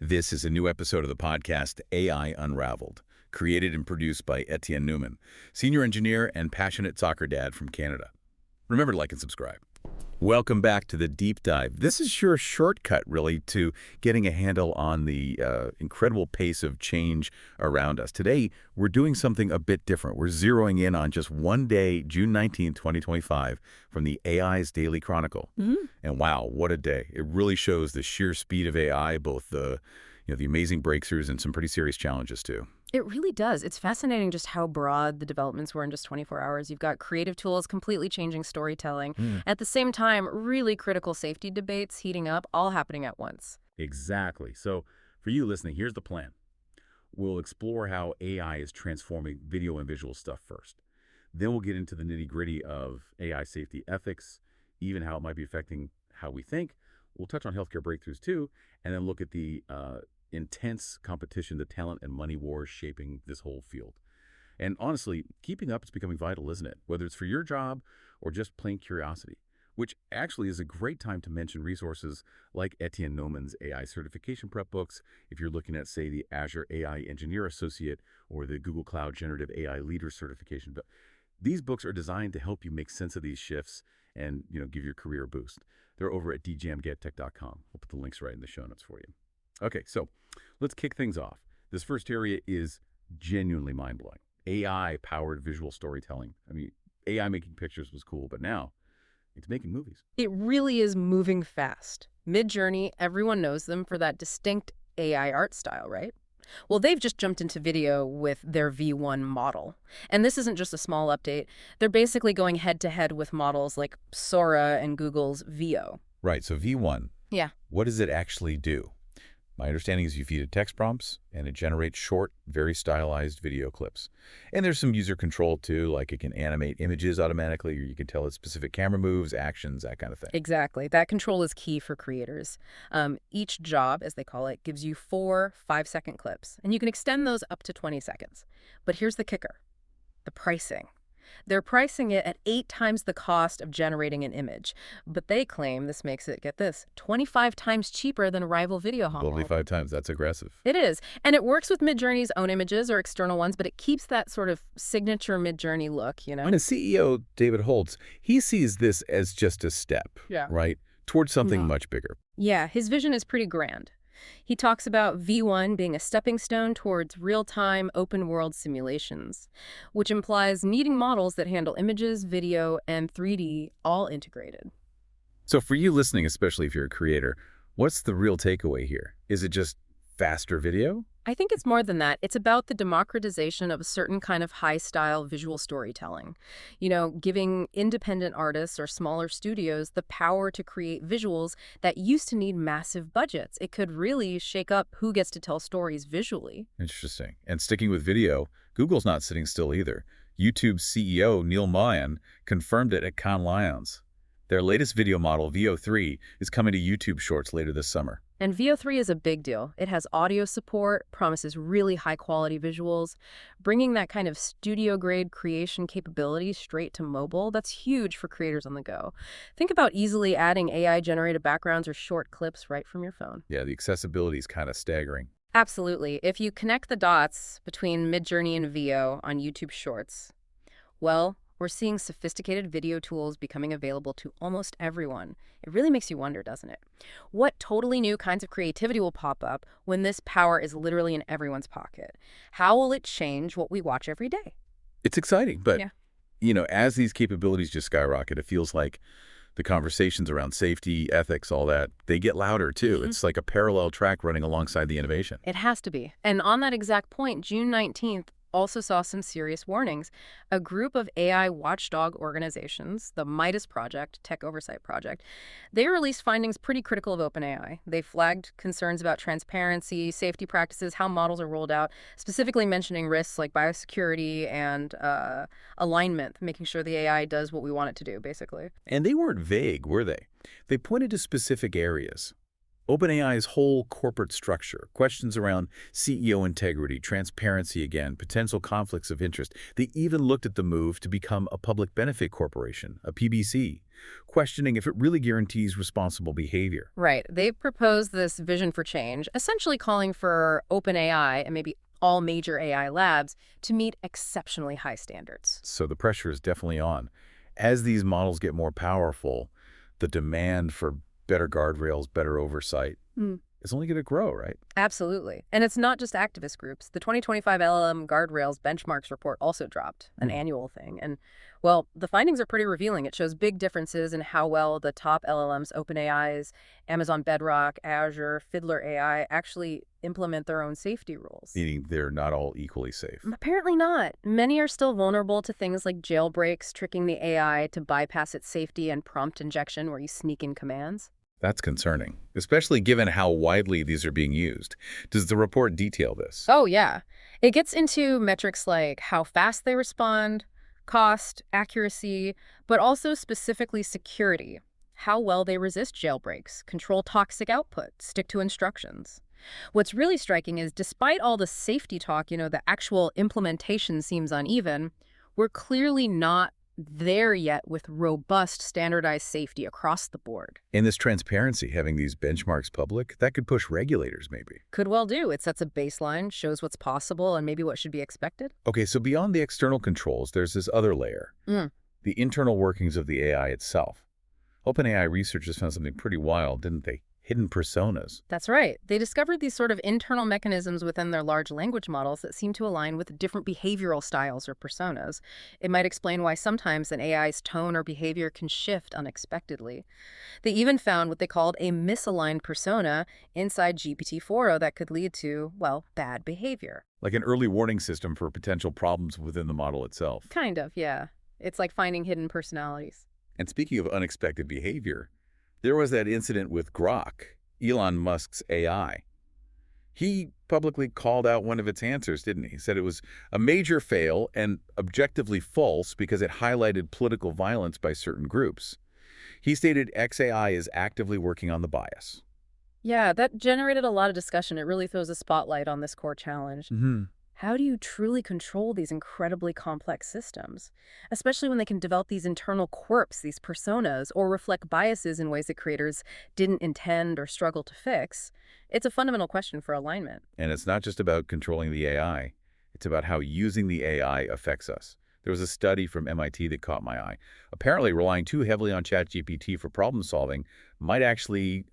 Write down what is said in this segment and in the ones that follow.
This is a new episode of the podcast AI Unraveled, created and produced by Etienne Newman, senior engineer and passionate soccer dad from Canada. Remember to like and subscribe. Welcome back to the deep dive. This is your shortcut, really, to getting a handle on the incredible pace of change around us. Today, we're doing something a bit different. We're zeroing in on just one day, June 19, 2025, from the AI's Daily Chronicle. And wow, what a day. It really shows the sheer speed of AI, both the amazing breakthroughs and some pretty serious challenges, too. It really does. It's fascinating just how broad the developments were in just 24 hours. You've got creative tools completely changing storytelling. At the same time, really critical safety debates heating up, all happening at once. Exactly. So for you listening, here's the plan. We'll explore how AI is transforming video and visual stuff first. Then we'll get into the nitty-gritty of AI safety ethics, even how it might be affecting how we think. We'll touch on healthcare breakthroughs, too, and then look at the intense competition, the talent and money wars shaping this whole field. And honestly, keeping up is becoming vital, isn't it? Whether it's for your job or just plain curiosity, which actually is a great time to mention resources like Etienne Newman's AI certification prep books, if you're looking at, say, the Azure AI Engineer Associate or the Google Cloud Generative AI Leader certification. But these books are designed to help you make sense of these shifts and give your career a boost. They're over at djamgettech.com. We'll put the links right in the show notes for you. Okay, so let's kick things off. This first area is genuinely mind-blowing. AI-powered visual storytelling. I mean, AI making pictures was cool, but now it's making movies. It really is moving fast. Midjourney, everyone knows them for that distinct AI art style, right? Well, they've just jumped into video with their V1 model. And this isn't just a small update. They're basically going head-to-head with models like Sora and Google's Veo. Right, so V1. Yeah. What does it actually do? My understanding is you feed it text prompts, and it generates short, very stylized video clips. And there's some user control, too, like it can animate images automatically, or you can tell it specific camera moves, actions, that kind of thing. Exactly. That control is key for creators. Each job, as they call it, gives you 4 5-second clips, and you can extend those up to 20 seconds. But here's the kicker, the pricing. They're pricing it at 8 times the cost of generating an image. But they claim this makes it, get this, 25 times cheaper than a rival video model. 25 times, that's aggressive. It is. And it works with Midjourney's own images or external ones, but it keeps that sort of signature Midjourney look, And a CEO, David Holtz, he sees this as just a step, right, towards something much bigger. Yeah, his vision is pretty grand. He talks about V1 being a stepping stone towards real-time open-world simulations, which implies needing models that handle images, video, and 3D all integrated. So for you listening, especially if you're a creator, what's the real takeaway here? Is it just faster video? I think it's more than that. It's about the democratization of a certain kind of high-style visual storytelling. Giving independent artists or smaller studios the power to create visuals that used to need massive budgets. It could really shake up who gets to tell stories visually. Interesting. And sticking with video, Google's not sitting still either. YouTube's CEO, Neil Mayan, confirmed it at Cannes Lions. Their latest video model, Veo 3, is coming to YouTube Shorts later this summer. And Veo 3 is a big deal. It has audio support, promises really high-quality visuals, bringing that kind of studio-grade creation capability straight to mobile. That's huge for creators on the go. Think about easily adding AI-generated backgrounds or short clips right from your phone. Yeah, the accessibility is kind of staggering. Absolutely. If you connect the dots between Midjourney and Veo on YouTube Shorts, well, we're seeing sophisticated video tools becoming available to almost everyone. It really makes you wonder, doesn't it? What totally new kinds of creativity will pop up when this power is literally in everyone's pocket? How will it change what we watch every day? It's exciting, but, as these capabilities just skyrocket, it feels like the conversations around safety, ethics, all that, they get louder, too. It's like a parallel track running alongside the innovation. It has to be. And on that exact point, June 19th, also saw some serious warnings. A group of AI watchdog organizations, the Midas Project, Tech Oversight Project, they released findings pretty critical of OpenAI. They flagged concerns about transparency, safety practices, how models are rolled out, specifically mentioning risks like biosecurity and alignment, making sure the AI does what we want it to do, basically. And they weren't vague, were they? They pointed to specific areas. OpenAI's whole corporate structure, questions around CEO integrity, transparency again, potential conflicts of interest. They even looked at the move to become a public benefit corporation, a PBC, questioning if it really guarantees responsible behavior. Right. They've proposed this vision for change, essentially calling for OpenAI and maybe all major AI labs to meet exceptionally high standards. So the pressure is definitely on. As these models get more powerful, the demand for better guardrails, better oversight, is only going to grow, right? Absolutely. And it's not just activist groups. The 2025 LLM Guardrails benchmarks report also dropped, an annual thing. And, well, the findings are pretty revealing. It shows big differences in how well the top LLMs, OpenAI's, Amazon Bedrock, Azure, Fiddler AI, actually implement their own safety rules. Meaning they're not all equally safe. Apparently not. Many are still vulnerable to things like jailbreaks, tricking the AI to bypass its safety, and prompt injection where you sneak in commands. That's concerning, especially given how widely these are being used. Does the report detail this? Oh, yeah. It gets into metrics like how fast they respond, cost, accuracy, but also specifically security, how well they resist jailbreaks, control toxic output, stick to instructions. What's really striking is despite all the safety talk, the actual implementation seems uneven, we're clearly not there yet with robust standardized safety across the board. And this transparency, having these benchmarks public, that could push regulators maybe. Could well do. It sets a baseline, shows what's possible, and maybe what should be expected. Okay, so beyond the external controls, there's this other layer, the internal workings of the AI itself. OpenAI researchers found something pretty wild, didn't they? Hidden personas. That's right. They discovered these sort of internal mechanisms within their large language models that seem to align with different behavioral styles or personas. It might explain why sometimes an AI's tone or behavior can shift unexpectedly. They even found what they called a misaligned persona inside GPT-4o that could lead to, well, bad behavior. Like an early warning system for potential problems within the model itself. Kind of, yeah. It's like finding hidden personalities. And speaking of unexpected behavior, there was that incident with Grok, Elon Musk's AI. He publicly called out one of its answers, didn't he? He said it was a major fail and objectively false because it highlighted political violence by certain groups. He stated XAI is actively working on the bias. Yeah, that generated a lot of discussion. It really throws a spotlight on this core challenge. How do you truly control these incredibly complex systems, especially when they can develop these internal quirks, these personas, or reflect biases in ways that creators didn't intend or struggle to fix? It's a fundamental question for alignment. And it's not just about controlling the AI. It's about how using the AI affects us. There was a study from MIT that caught my eye. Apparently, relying too heavily on ChatGPT for problem solving might actually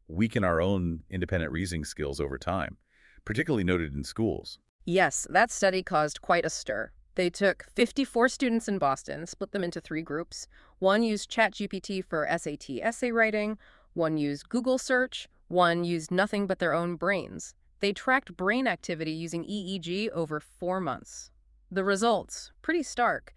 weaken our own independent reasoning skills over time, particularly noted in schools. Yes, that study caused quite a stir. They took 54 students in Boston, split them into 3 groups. One used ChatGPT for SAT essay writing, one used Google search, one used nothing but their own brains. They tracked brain activity using EEG over 4 months. The results, pretty stark.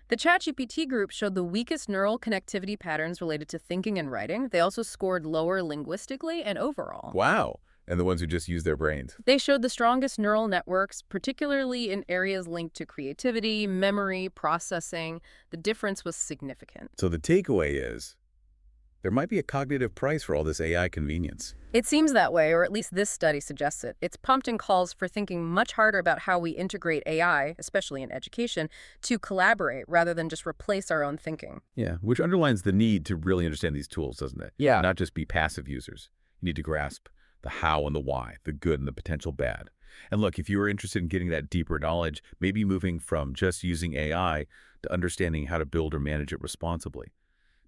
The ChatGPT group showed the weakest neural connectivity patterns related to thinking and writing. They also scored lower linguistically and overall. Wow. And the ones who just use their brains. They showed the strongest neural networks, particularly in areas linked to creativity, memory, processing. The difference was significant. So the takeaway is, there might be a cognitive price for all this AI convenience. It seems that way, or at least this study suggests it. It's prompting calls for thinking much harder about how we integrate AI, especially in education, to collaborate rather than just replace our own thinking. Yeah, which underlines the need to really understand these tools, doesn't it? Yeah. Not just be passive users. You need to grasp the how and the why, the good and the potential bad. And look, if you are interested in getting that deeper knowledge, maybe moving from just using AI to understanding how to build or manage it responsibly.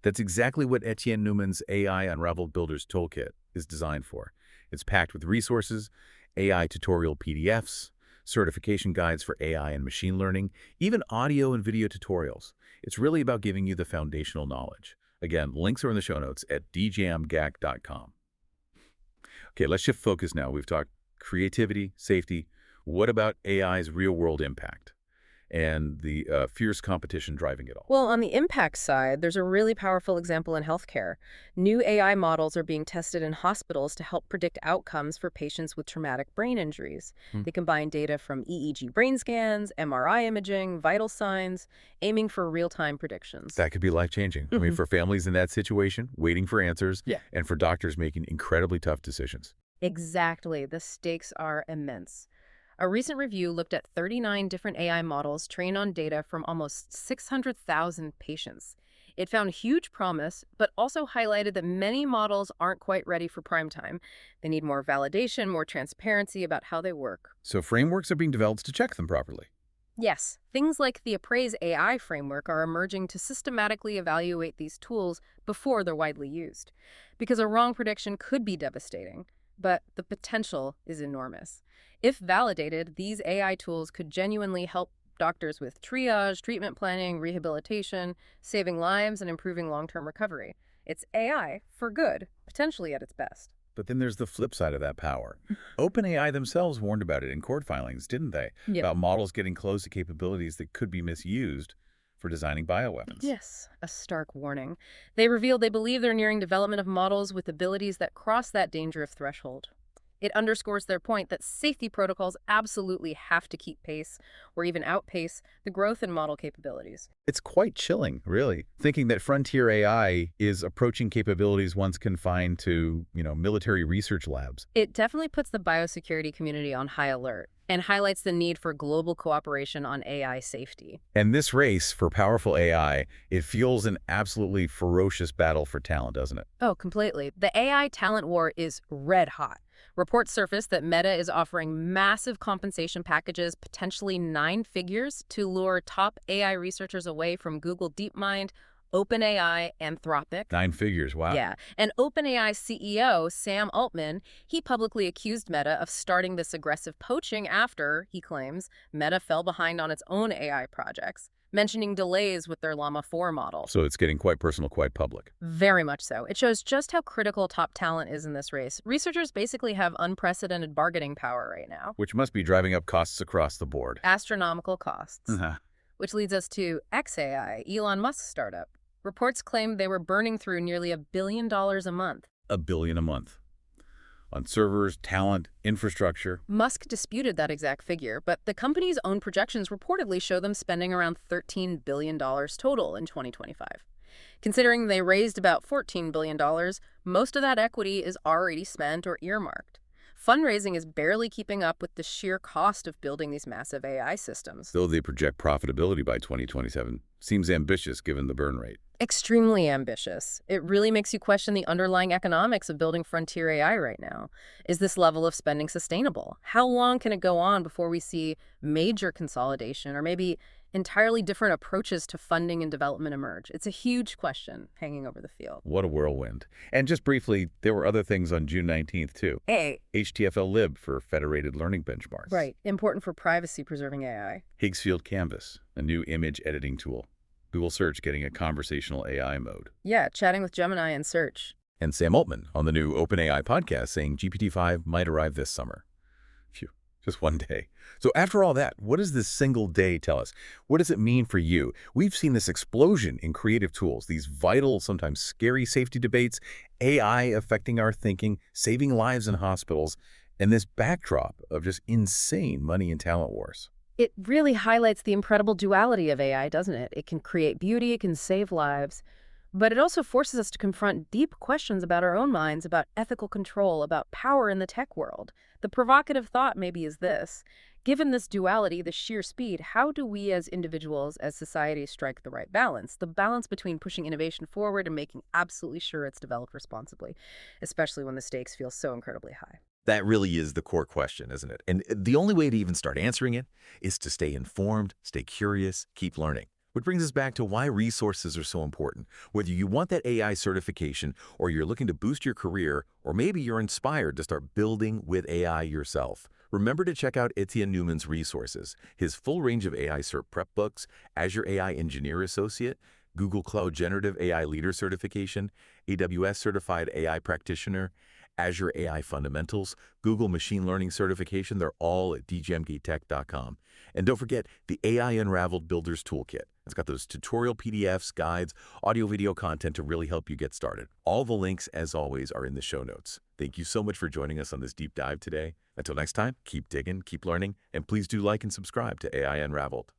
That's exactly what Etienne Newman's AI Unraveled Builder's Toolkit is designed for. It's packed with resources, AI tutorial PDFs, certification guides for AI and machine learning, even audio and video tutorials. It's really about giving you the foundational knowledge. Again, links are in the show notes at djamgak.com. Okay, let's shift focus now. We've talked creativity, safety. What about AI's real-world impact? and the fierce competition driving it all. Well, on the impact side, there's a really powerful example in healthcare. New AI models are being tested in hospitals to help predict outcomes for patients with traumatic brain injuries. Hmm. They combine data from EEG brain scans, MRI imaging, vital signs, aiming for real-time predictions. That could be life-changing. I mean, for families in that situation, waiting for answers, Yeah. and for doctors making incredibly tough decisions. Exactly. The stakes are immense. A recent review looked at 39 different AI models trained on data from almost 600,000 patients. It found huge promise, but also highlighted that many models aren't quite ready for prime time. They need more validation, more transparency about how they work. So frameworks are being developed to check them properly. Yes, things like the Appraise AI framework are emerging to systematically evaluate these tools before they're widely used. Because a wrong prediction could be devastating, but the potential is enormous. If validated, these AI tools could genuinely help doctors with triage, treatment planning, rehabilitation, saving lives, and improving long-term recovery. It's AI for good, potentially at its best. But then there's the flip side of that power. OpenAI themselves warned about it in court filings, didn't they? Yep. About models getting close to capabilities that could be misused for designing bioweapons. Yes, a stark warning. They revealed they believe they're nearing development of models with abilities that cross that dangerous threshold. It underscores their point that safety protocols absolutely have to keep pace or even outpace the growth in model capabilities. It's quite chilling, really, thinking that frontier AI is approaching capabilities once confined to, military research labs. It definitely puts the biosecurity community on high alert and highlights the need for global cooperation on AI safety. And this race for powerful AI, it fuels an absolutely ferocious battle for talent, doesn't it? Oh, completely. The AI talent war is red hot. Reports surfaced that Meta is offering massive compensation packages, potentially 9 figures, to lure top AI researchers away from Google DeepMind, OpenAI, Anthropic. 9 figures, wow. Yeah. And OpenAI CEO, Sam Altman, he publicly accused Meta of starting this aggressive poaching after, he claims, Meta fell behind on its own AI projects, mentioning delays with their Llama 4 model. So it's getting quite personal, quite public. Very much so. It shows just how critical top talent is in this race. Researchers basically have unprecedented bargaining power right now. Which must be driving up costs across the board. Astronomical costs. Uh-huh. Which leads us to xAI, Elon Musk's startup. Reports claim they were burning through nearly $1 billion a month. $1 billion a month. On servers, talent, infrastructure. Musk disputed that exact figure, but the company's own projections reportedly show them spending around $13 billion total in 2025. Considering they raised about $14 billion, most of that equity is already spent or earmarked. Fundraising is barely keeping up with the sheer cost of building these massive AI systems. Though they project profitability by 2027, seems ambitious given the burn rate. Extremely ambitious. It really makes you question the underlying economics of building frontier AI right now. Is this level of spending sustainable? How long can it go on before we see major consolidation or maybe entirely different approaches to funding and development emerge? It's a huge question hanging over the field. What a whirlwind. And just briefly, there were other things on June 19th, too. HtFLlib for federated learning benchmarks. Right. Important for privacy-preserving AI. Higgsfield Canvas, a new image editing tool. Google Search getting a conversational AI mode. Yeah, chatting with Gemini and Search. And Sam Altman on the new OpenAI podcast saying GPT-5 might arrive this summer. Phew, just one day. So after all that, what does this single day tell us? What does it mean for you? We've seen this explosion in creative tools, these vital, sometimes scary safety debates, AI affecting our thinking, saving lives in hospitals, and this backdrop of just insane money and talent wars. It really highlights the incredible duality of AI, doesn't it? It can create beauty, it can save lives, but it also forces us to confront deep questions about our own minds, about ethical control, about power in the tech world. The provocative thought maybe is this: given this duality, the sheer speed, how do we as individuals, as society, strike the right balance? The balance between pushing innovation forward and making absolutely sure it's developed responsibly, especially when the stakes feel so incredibly high. That really is the core question, isn't it? And the only way to even start answering it is to stay informed, stay curious, keep learning. Which brings us back to why resources are so important. Whether you want that AI certification or you're looking to boost your career, or maybe you're inspired to start building with AI yourself, remember to check out Etienne Newman's resources, his full range of AI Cert prep books, Azure AI Engineer Associate, Google Cloud Generative AI Leader Certification, AWS Certified AI Practitioner, Azure AI Fundamentals, Google Machine Learning Certification, they're all at dgmktech.com. And don't forget the AI Unraveled Builders Toolkit. It's got those tutorial PDFs, guides, audio-video content to really help you get started. All the links, as always, are in the show notes. Thank you so much for joining us on this deep dive today. Until next time, keep digging, keep learning, and please do like and subscribe to AI Unraveled.